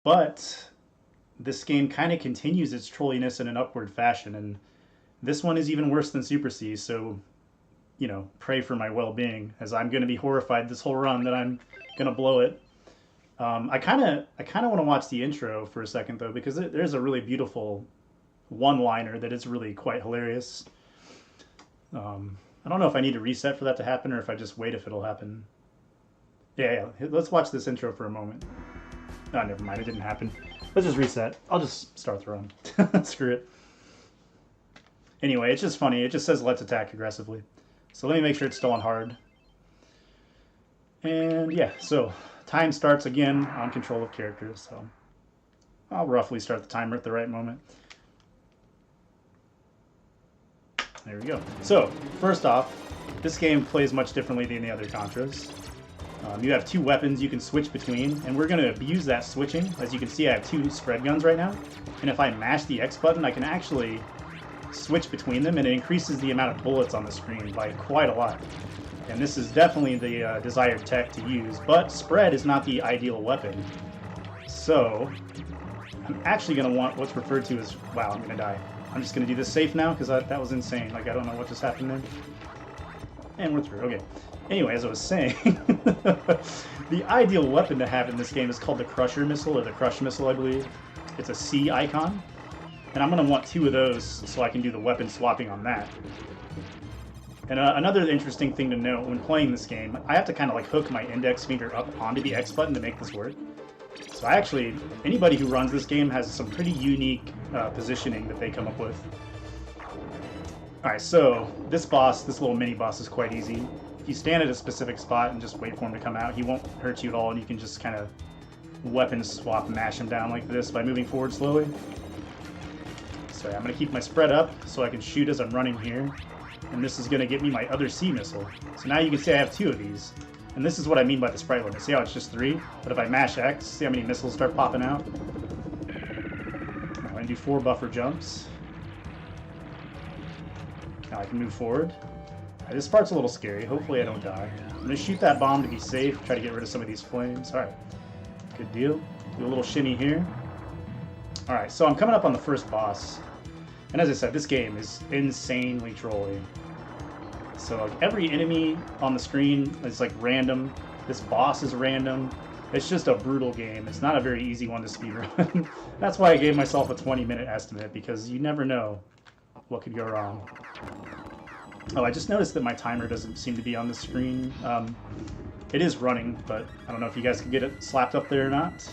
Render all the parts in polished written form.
But this game kind of continues its trolliness in an upward fashion, and this one is even worse than Super C, so, pray for my well-being, as I'm going to be horrified this whole run that I'm going to blow it. I kind of want to watch the intro for a second, though, because there's a really beautiful one-liner that is really quite hilarious. I don't know if I need to reset for that to happen, or if I just wait if it'll happen. Yeah, let's watch this intro for a moment. Oh, never mind, it didn't happen. Let's just reset. I'll just start the run. Screw it. Anyway, it's just funny. It just says let's attack aggressively. So let me make sure it's still on hard. And yeah, so time starts again on control of characters. So I'll roughly start the timer at the right moment. There we go. So first off, this game plays much differently than the other Contras. You have two weapons you can switch between, and we're going to abuse that switching. As you can see, I have two spread guns right now, and if I mash the X button, I can actually switch between them, and it increases the amount of bullets on the screen by quite a lot. And this is definitely the desired tech to use, but spread is not the ideal weapon. So I'm actually going to want what's referred to as... Wow, I'm going to die. I'm just going to do this safe now, because that was insane. Like, I don't know what just happened there. And we're through. Okay. Anyway, as I was saying, the ideal weapon to have in this game is called the Crusher Missile, or the Crush Missile, I believe. It's a C icon. And I'm going to want two of those so I can do the weapon swapping on that. And another interesting thing to note when playing this game, I have to kind of like hook my index finger up onto the X button to make this work. So actually, anybody who runs this game has some pretty unique positioning that they come up with. Alright, so this little mini-boss is quite easy. If you stand at a specific spot and just wait for him to come out, he won't hurt you at all, and you can just kind of weapon swap, mash him down like this by moving forward slowly. So I'm going to keep my spread up so I can shoot as I'm running here, and this is going to get me my other C missile. So now you can see I have two of these, and this is what I mean by the sprite limit. See how it's just 3? But if I mash X, see how many missiles start popping out? I'm going to do 4 buffer jumps. Now I can move forward. Right, this part's a little scary. Hopefully I don't die. I'm going to shoot that bomb to be safe, try to get rid of some of these flames. Alright, good deal. Do a little shimmy here. Alright, so I'm coming up on the first boss. And as I said, this game is insanely trolly. So like, every enemy on the screen is like random. This boss is random. It's just a brutal game. It's not a very easy one to speedrun. That's why I gave myself a 20-minute estimate, because you never know what could go wrong. Oh, I just noticed that my timer doesn't seem to be on the screen. It is running, but I don't know if you guys can get it slapped up there or not.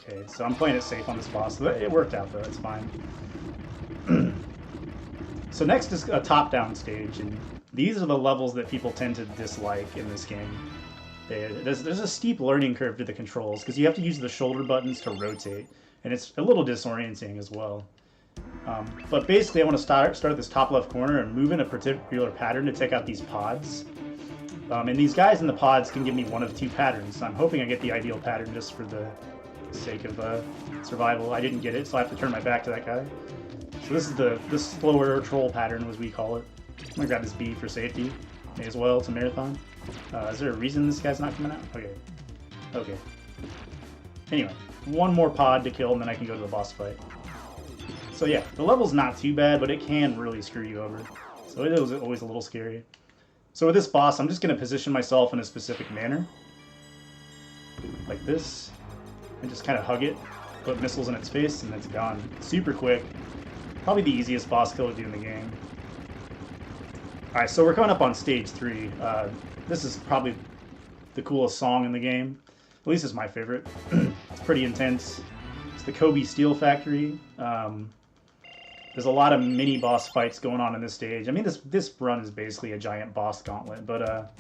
Okay, so I'm playing it safe on this boss. It worked out, though. It's fine. So next is a top-down stage, and these are the levels that people tend to dislike in this game. There's a steep learning curve to the controls, because you have to use the shoulder buttons to rotate, and it's a little disorienting as well. But basically I want to start at this top left corner and move in a particular pattern to take out these pods. And these guys in the pods can give me one of 2 patterns. So I'm hoping I get the ideal pattern just for the sake of survival. I didn't get it, so I have to turn my back to that guy. So this is the slower troll pattern, as we call it. I'm going to grab this B for safety. May as well, it's a marathon. Is there a reason this guy's not coming out? Okay. Anyway, one more pod to kill and then I can go to the boss fight. So yeah, the level's not too bad, but it can really screw you over. So it was always a little scary. So with this boss, I'm just going to position myself in a specific manner. Like this. And just kind of hug it, put missiles in its face, and it's gone. Super quick. Probably the easiest boss kill to do in the game. Alright, so we're coming up on stage 3. This is probably the coolest song in the game. At least it's my favorite. It's pretty intense. It's the Kobe Steel Factory. There's a lot of mini boss fights going on in this stage. I mean, this run is basically a giant boss gauntlet, but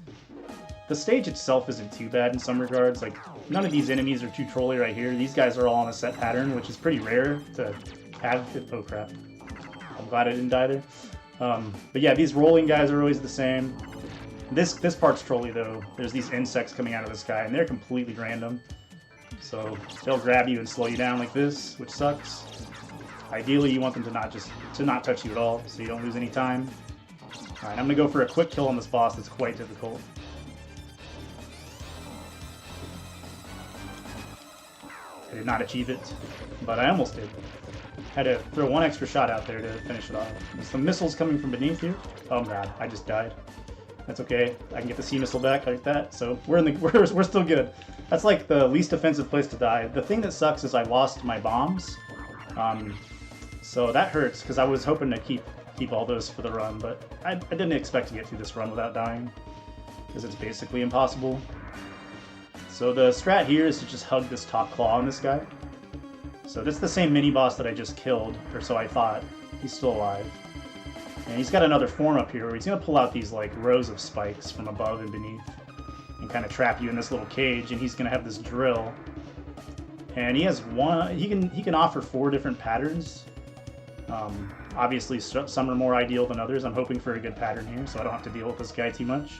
the stage itself isn't too bad in some regards. Like, none of these enemies are too trolly right here. These guys are all on a set pattern, which is pretty rare to have. Oh crap. I'm glad I didn't die there. But yeah, these rolling guys are always the same. This part's trolly though. There's these insects coming out of the sky, and they're completely random. So they'll grab you and slow you down like this, which sucks. Ideally, you want them to not touch you at all, so you don't lose any time. Alright, I'm gonna go for a quick kill on this boss that's quite difficult. I did not achieve it, but I almost did. Had to throw one extra shot out there to finish it off. There's some missiles coming from beneath here. Oh god, I just died. That's okay. I can get the C missile back like that. So we're still good. That's like the least offensive place to die. The thing that sucks is I lost my bombs. So that hurts because I was hoping to keep all those for the run, but I didn't expect to get through this run without dying because it's basically impossible. So the strat here is to just hug this top claw on this guy. So that's the same mini-boss that I just killed, or so I thought. He's still alive. And he's got another form up here where he's going to pull out these like rows of spikes from above and beneath and kind of trap you in this little cage, and he's going to have this drill. And he has one, he can offer 4 different patterns. Obviously some are more ideal than others. I'm hoping for a good pattern here so I don't have to deal with this guy too much.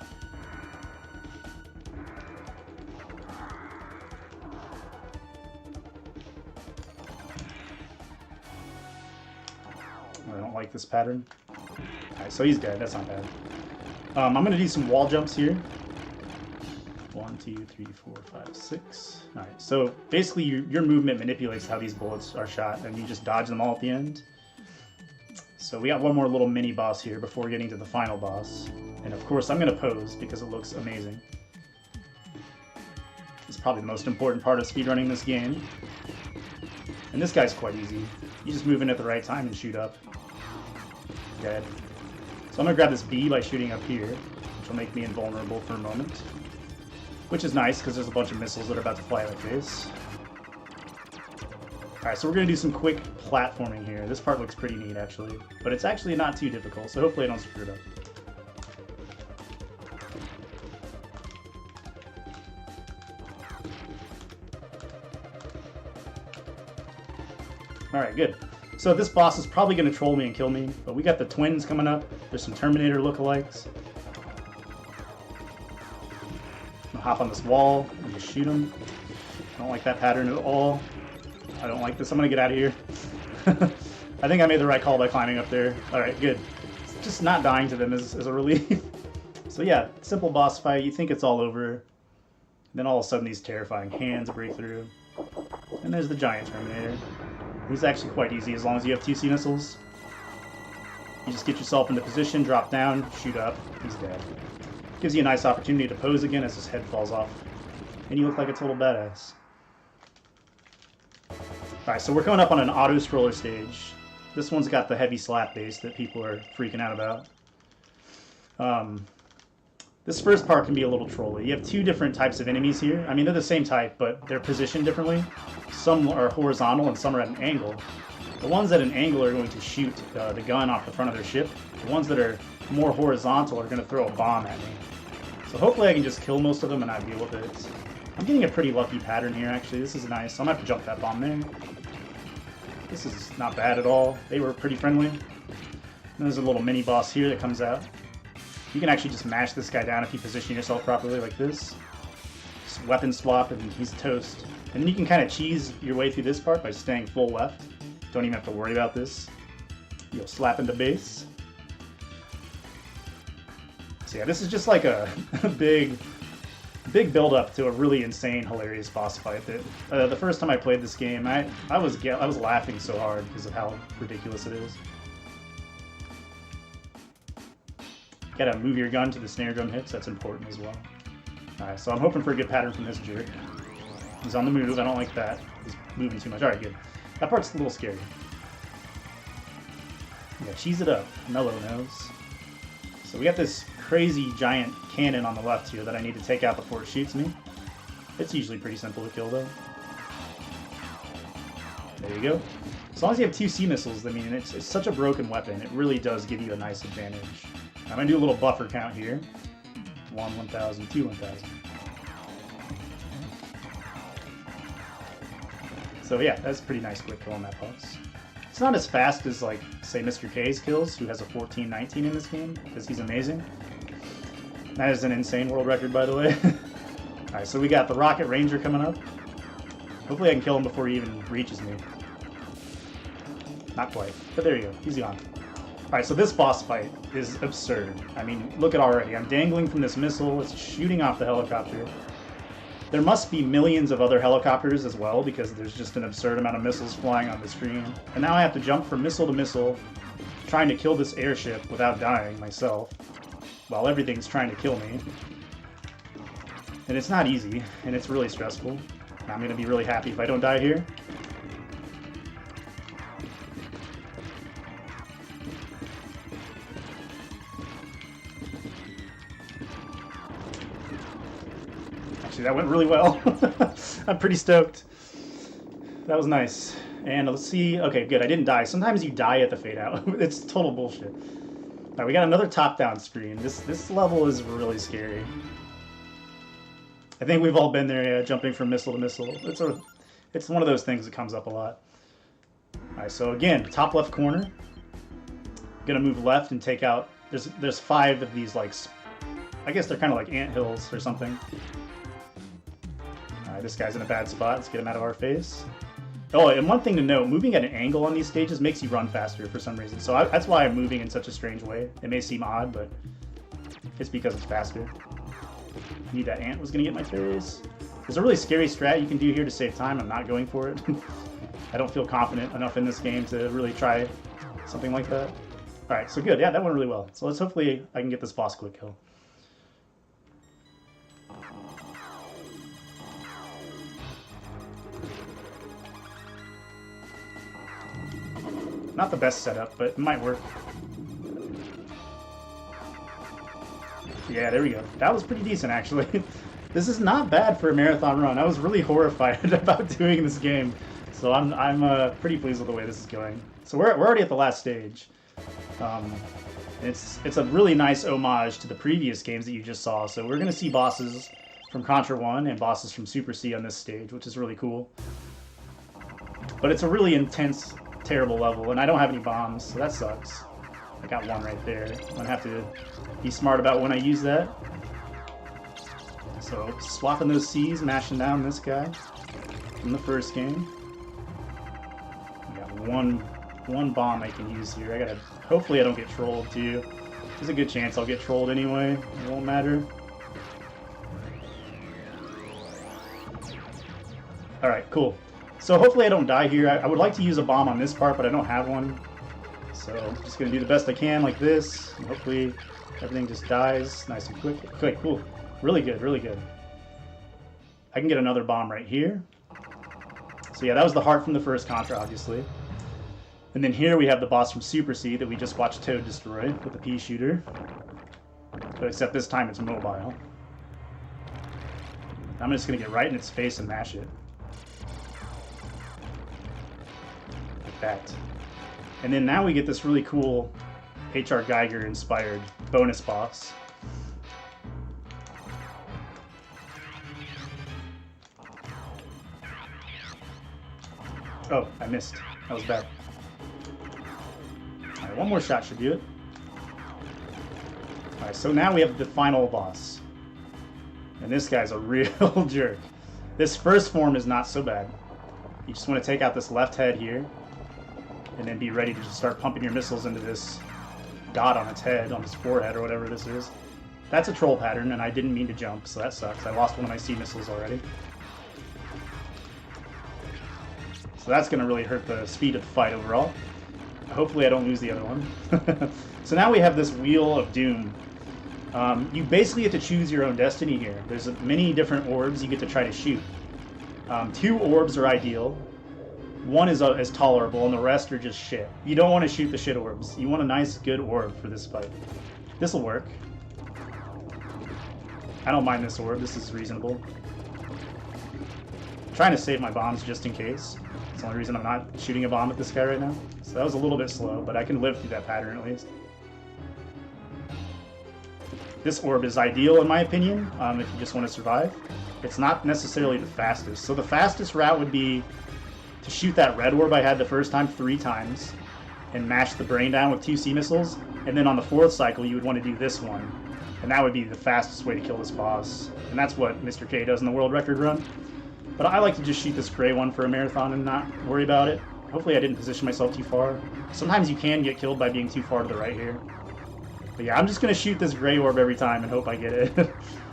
I don't like this pattern. Alright, so he's dead. That's not bad. I'm going to do some wall jumps here. 1, 2, 3, 4, 5, 6. Alright, so basically your movement manipulates how these bullets are shot, and you just dodge them all at the end. So we got one more little mini-boss here before getting to the final boss. And of course I'm going to pose because it looks amazing. It's probably the most important part of speedrunning this game. And this guy's quite easy. You just move in at the right time and shoot up. Dead. So I'm going to grab this B by shooting up here, which will make me invulnerable for a moment. Which is nice, because there's a bunch of missiles that are about to fly at my face. Alright, so we're going to do some quick platforming here. This part looks pretty neat, actually. But it's actually not too difficult, so hopefully I don't screw it up. Alright, good. So this boss is probably going to troll me and kill me, but we got the twins coming up. There's some Terminator lookalikes. I'll hop on this wall and just shoot them. I don't like that pattern at all. I don't like this. I'm going to get out of here. I think I made the right call by climbing up there. Alright, good. Just not dying to them is a relief. So yeah, simple boss fight. You think it's all over. Then all of a sudden these terrifying hands break through. And there's the giant Terminator. He's actually quite easy as long as you have 2 C missiles. You just get yourself into position, drop down, shoot up. He's dead. Gives you a nice opportunity to pose again as his head falls off. And you look like a total badass. Alright, so we're coming up on an auto-scroller stage. This one's got the heavy slap bass that people are freaking out about. This first part can be a little trolly. You have 2 different types of enemies here. I mean, they're the same type, but they're positioned differently. Some are horizontal and some are at an angle. The ones at an angle are going to shoot the gun off the front of their ship. The ones that are more horizontal are going to throw a bomb at me. So hopefully I can just kill most of them and not deal with it. I'm getting a pretty lucky pattern here, actually. This is nice. I'm going to have to jump that bomb there. This is not bad at all. They were pretty friendly. And there's a little mini-boss here that comes out. You can actually just mash this guy down if you position yourself properly like this. Just weapon swap and he's toast. And then you can kind of cheese your way through this part by staying full left. Don't even have to worry about this. You'll slap into base. So yeah, this is just like a big build-up to a really insane, hilarious boss fight. That the first time I played this game, I was laughing so hard because of how ridiculous it is. Gotta move your gun to the snare drum hits. That's important as well. Alright, so I'm hoping for a good pattern from this jerk. He's on the move. I don't like that. He's moving too much. Alright, good. That part's a little scary. Yeah, cheese it up. Mellow nose. So we got this crazy giant cannon on the left here that I need to take out before it shoots me. It's usually pretty simple to kill, though. There you go. As long as you have 2 C missiles, I mean, it's such a broken weapon. It really does give you a nice advantage. I'm going to do a little buffer count here. 1, 1,000, 2, 1,000. So yeah, that's a pretty nice quick kill on that boss. It's not as fast as, like, say, Mr. K's kills, who has a 14-19 in this game, because he's amazing. That is an insane world record, by the way. Alright, so we got the Rocket Ranger coming up. Hopefully I can kill him before he even reaches me. Not quite, but there you go. He's gone. Alright, so this boss fight is absurd. I mean, look at already. I'm dangling from this missile. It's shooting off the helicopter. There must be millions of other helicopters as well, because there's just an absurd amount of missiles flying on the screen. And now I have to jump from missile to missile, trying to kill this airship without dying myself, while everything's trying to kill me. And it's not easy, and it's really stressful. I'm going to be really happy if I don't die here. Actually, that went really well. I'm pretty stoked. That was nice. And let's see. Okay, good. I didn't die. Sometimes you die at the fade out. It's total bullshit. All right, we got another top-down screen. This level is really scary. I think we've all been there, yeah, jumping from missile to missile. It's one of those things that comes up a lot. All right, so again, top left corner. Gonna move left and take out. There's 5 of these, like, I guess they're kind of like ant hills or something. All right, this guy's in a bad spot. Let's get him out of our face. Oh, and one thing to note, moving at an angle on these stages makes you run faster for some reason. So that's why I'm moving in such a strange way. It may seem odd, but it's because it's faster. I knew that ant was going to get my face. There's a really scary strat you can do here to save time. I'm not going for it. I don't feel confident enough in this game to really try something like that. Alright, so good. Yeah, that went really well. So let's hopefully I can get this boss quick kill. Not the best setup, but it might work. Yeah, there we go. That was pretty decent, actually. This is not bad for a marathon run. I was really horrified about doing this game, so I'm pretty pleased with the way this is going. So we're already at the last stage. It's a really nice homage to the previous games that you just saw. So we're gonna see bosses from Contra 1 and bosses from Super C on this stage, which is really cool. But it's a really intense, terrible level, and I don't have any bombs, so that sucks. I got one right there. I'm gonna have to be smart about when I use that. So swapping those C's, mashing down this guy from the first game. I got one bomb I can use here. Hopefully I don't get trolled too. There's a good chance I'll get trolled anyway. It won't matter. Alright, cool. So hopefully I don't die here. I would like to use a bomb on this part, but I don't have one. So I'm just going to do the best I can like this. And hopefully everything just dies nice and quick. Okay, cool. Really good, really good. I can get another bomb right here. So yeah, that was the heart from the first Contra, obviously. And then here we have the boss from Super C that we just watched Toad destroy with the pea shooter. But except this time it's mobile. I'm just going to get right in its face and mash it. Like that. And then now we get this really cool H.R. Geiger inspired bonus boss. Oh, I missed. That was bad. Alright, one more shot should do it. Alright, so now we have the final boss. And this guy's a real jerk. This first form is not so bad. You just want to take out this left head here. And then be ready to just start pumping your missiles into this dot on its head, on its forehead, or whatever this is. That's a troll pattern, and I didn't mean to jump, so that sucks. I lost one of my C missiles already. So that's going to really hurt the speed of the fight overall. Hopefully I don't lose the other one. So now we have this Wheel of Doom. You basically get to choose your own destiny here. There's many different orbs you get to try to shoot. 2 orbs are ideal. 1 is tolerable, and the rest are just shit. You don't want to shoot the shit orbs. You want a nice, good orb for this fight. This'll work. I don't mind this orb. This is reasonable. I'm trying to save my bombs just in case. It's the only reason I'm not shooting a bomb at this guy right now. So that was a little bit slow, but I can live through that pattern at least. This orb is ideal in my opinion, if you just want to survive. It's not necessarily the fastest. So the fastest route would be to shoot that red orb I had the first time 3 times and mash the brain down with 2 C missiles, and then on the 4th cycle you would want to do this one, and that would be the fastest way to kill this boss, and that's what Mr. K does in the world record run. But I like to just shoot this gray one for a marathon and not worry about it. Hopefully I didn't position myself too far. Sometimes you can get killed by being too far to the right here. But yeah, I'm just going to shoot this gray orb every time and hope I get it.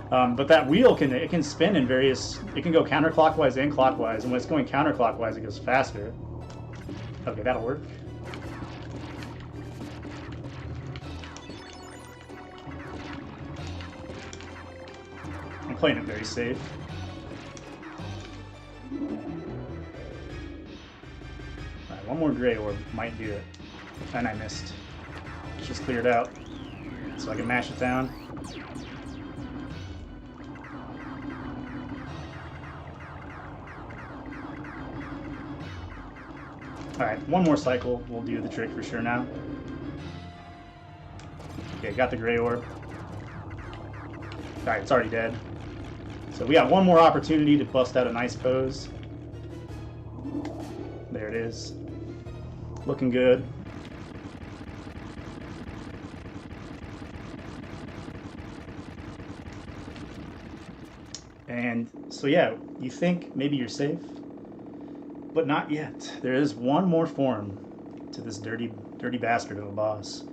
But that wheel can spin in various. It can go counterclockwise and clockwise, and when it's going counterclockwise, it goes faster. Okay, that'll work. I'm playing it very safe. Alright, one more gray orb might do it. And I missed. It's just cleared out. So I can mash it down. Alright, one more cycle will do the trick for sure now. Okay, got the gray orb. Alright, it's already dead. So we got one more opportunity to bust out a nice pose. There it is. Looking good. And so yeah, you think maybe you're safe? But not yet. There is one more form to this dirty bastard of a boss.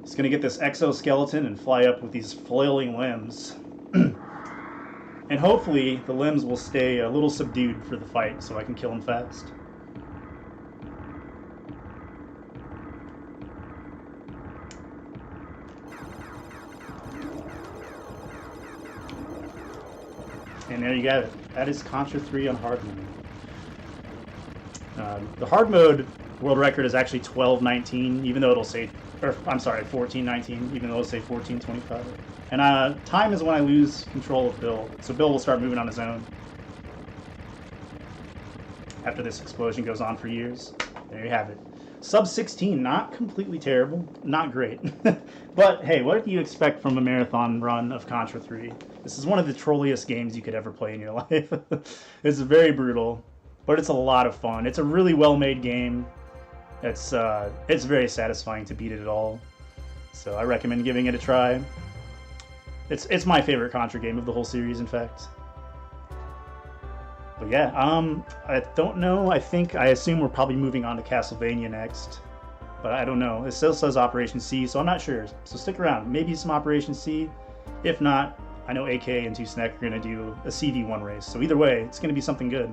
He's gonna get this exoskeleton and fly up with these flailing limbs. And hopefully the limbs will stay a little subdued for the fight so I can kill him fast. And there you got it. That is Contra 3 on hard mode. The hard mode world record is actually 12:19, even though it'll say, or I'm sorry, 14:19, even though it'll say 14:25. And time is when I lose control of Bill, so Bill will start moving on his own. After this explosion goes on for years. There you have it. Sub 16, not completely terrible, not great. But hey, what do you expect from a marathon run of Contra 3? This is one of the trolliest games you could ever play in your life. It's very brutal. But it's a lot of fun. It's a really well-made game. It's very satisfying to beat it at all. So I recommend giving it a try. It's my favorite Contra game of the whole series, in fact. But yeah, I don't know. I assume we're probably moving on to Castlevania next. But I don't know. It still says Operation C, so I'm not sure. So stick around. Maybe some Operation C. If not, I know AK and 2Snack are going to do a CV1 race. So either way, it's going to be something good.